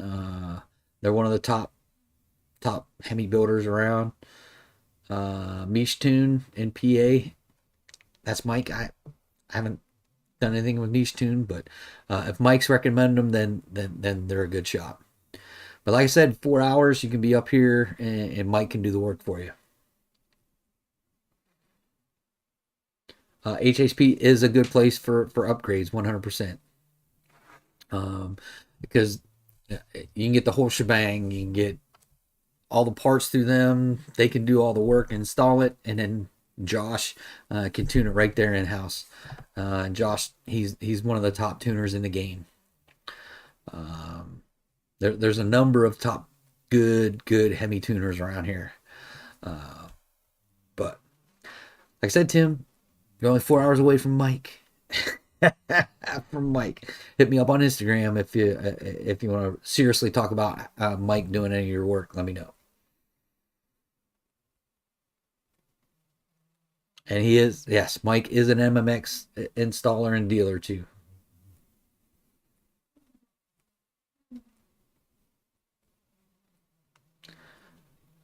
Uh, they're one of the top Hemi builders around. Mish Tune in PA. That's Mike. I haven't done anything with Niche Tune, but if Mike's recommending them, then they're a good shop. But like I said, 4 hours you can be up here, and Mike can do the work for you. HHP is a good place for upgrades, 100%. Because you can get the whole shebang. You can get all the parts through them. They can do all the work, install it, and then Josh can tune it right there in house. And Josh, he's one of the top tuners in the game. There's a number of top good Hemi tuners around here. But like I said, Tim, you're only 4 hours away from Mike. From Mike, hit me up on Instagram if you want to seriously talk about Mike doing any of your work. Let me know. And he is, yes, Mike is an MMX installer and dealer too.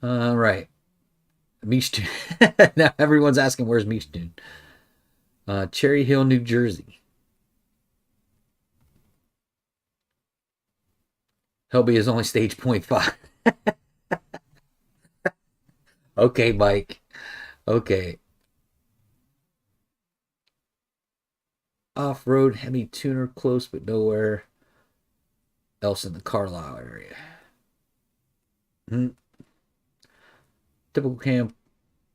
All right, Mishtun. Now everyone's asking where's Mishtun. Cherry Hill, New Jersey. Helby is only stage point 5. Okay, Mike. Okay. Off-road Hemi tuner close, but nowhere else in the Carlisle area. Hmm. Typical cam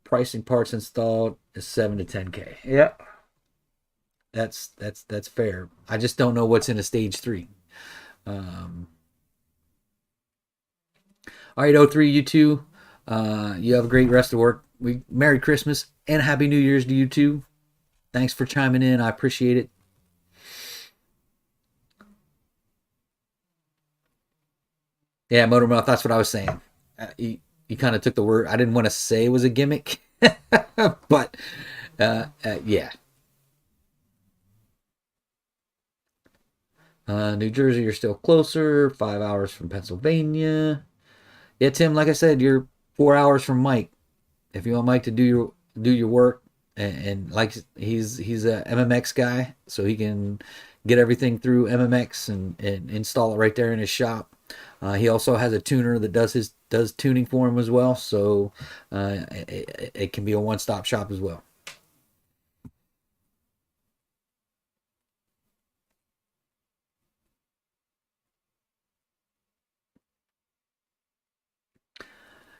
pricing parts installed is 7 to 10K. Yeah, that's fair. I just don't know what's in a stage 3. Um, all right, O3, you too. You have a great rest of work. Merry Christmas and Happy New Year's to you too. Thanks for chiming in. I appreciate it. Yeah, Motormouth, that's what I was saying. You kind of took the word. I didn't want to say it was a gimmick, but yeah. New Jersey, you're still closer. 5 hours from Pennsylvania. Yeah, Tim. Like I said, you're 4 hours from Mike. If you want Mike to do your work, and like he's a MMX guy, so he can get everything through MMX and install it right there in his shop. He also has a tuner that does tuning for him as well, so it can be a one-stop shop as well.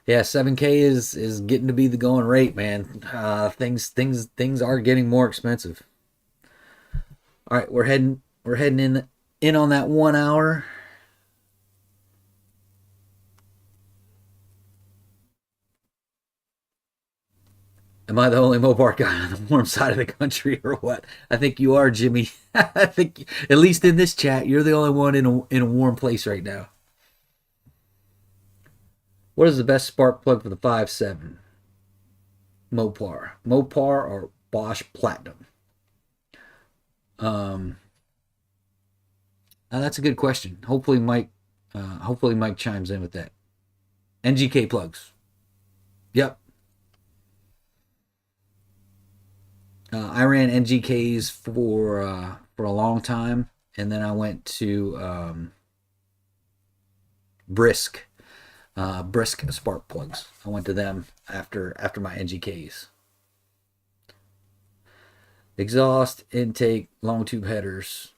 Yeah, 7K is getting to be the going rate, man. Things are getting more expensive. All right, we're heading in on that 1 hour. Am I the only Mopar guy on the warm side of the country or what? I think you are, Jimmy. I think at least in this chat, you're the only one in a warm place right now. What is the best spark plug for the 5.7? Mopar or Bosch Platinum? Um, that's a good question. Hopefully Mike chimes in with that. NGK plugs. Yep. I ran NGKs for a long time, and then I went to Brisk spark plugs. I went to them after my NGKs. Exhaust, intake, long tube headers.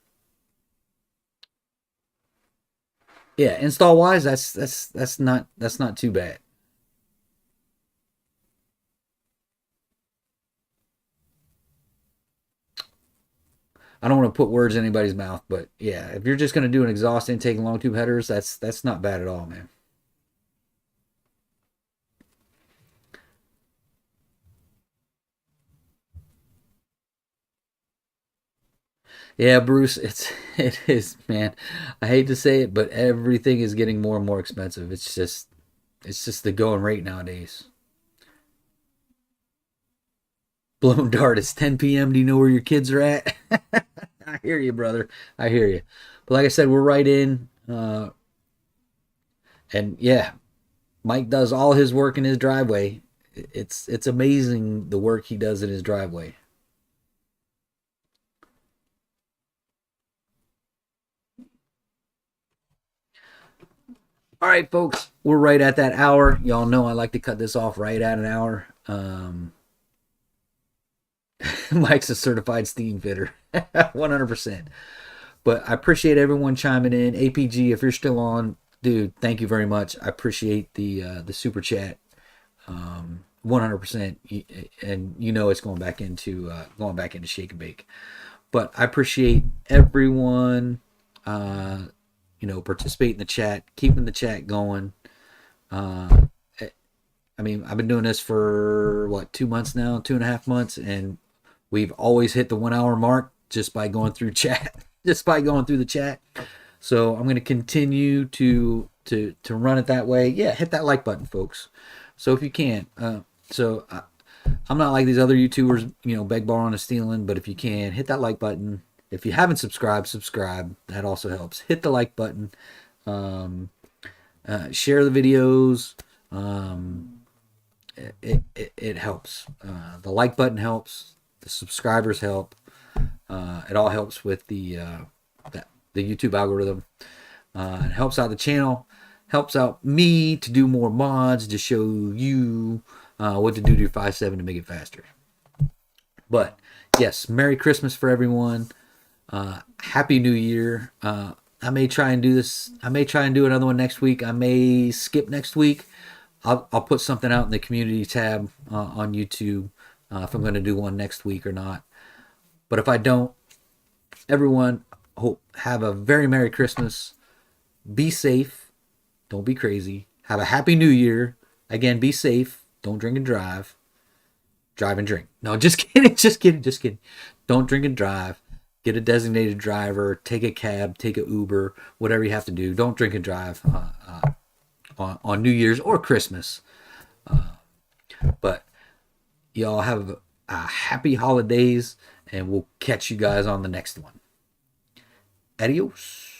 Yeah, install wise, that's not too bad. I don't want to put words in anybody's mouth, but yeah, if you're just going to do an exhaust intake and long tube headers, that's not bad at all, man. Yeah, Bruce, it is, man. I hate to say it, but everything is getting more and more expensive. It's just the going rate nowadays. Blown dart. It's 10 p.m. Do you know where your kids are at? I hear you, brother. I hear you. But like I said, we're right in. And yeah, Mike does all his work in his driveway. It's amazing the work he does in his driveway. All right, folks, we're right at that hour. Y'all know I like to cut this off right at an hour. Mike's a certified steam fitter, 100%. But I appreciate everyone chiming in. APG, if you're still on, dude, thank you very much. I appreciate the super chat, 100%. And you know it's going back into shake and bake. But I appreciate everyone, participating in the chat, keeping the chat going. I mean, I've been doing this for what, 2 months now, 2.5 months, and we've always hit the 1 hour mark just by going through chat, just by going through the chat. So I'm going to continue to run it that way. Yeah, hit that like button, folks. So if you can, I'm not like these other YouTubers, beg, borrowing, and stealing. But if you can, hit that like button. If you haven't subscribed, subscribe. That also helps. Hit the like button. Share the videos. It helps. The like button helps. The subscribers help. It all helps with the YouTube algorithm. It helps out the channel. Helps out me to do more mods to show you what to do to your 5.7 to make it faster. But yes, Merry Christmas for everyone. Happy New Year. I may try and do this. I may try and do another one next week. I may skip next week. I'll put something out in the community tab on YouTube if I'm going to do one next week or not. But if I don't, everyone, hope have a very Merry Christmas. Be safe. Don't be crazy. Have a Happy New Year. Again, be safe. Don't drink and drive. Drive and drink. No, just kidding. Just kidding. Just kidding. Don't drink and drive. Get a designated driver. Take a cab. Take a Uber. Whatever you have to do. Don't drink and drive on New Year's or Christmas. But y'all have a happy holidays, and we'll catch you guys on the next one. Adios.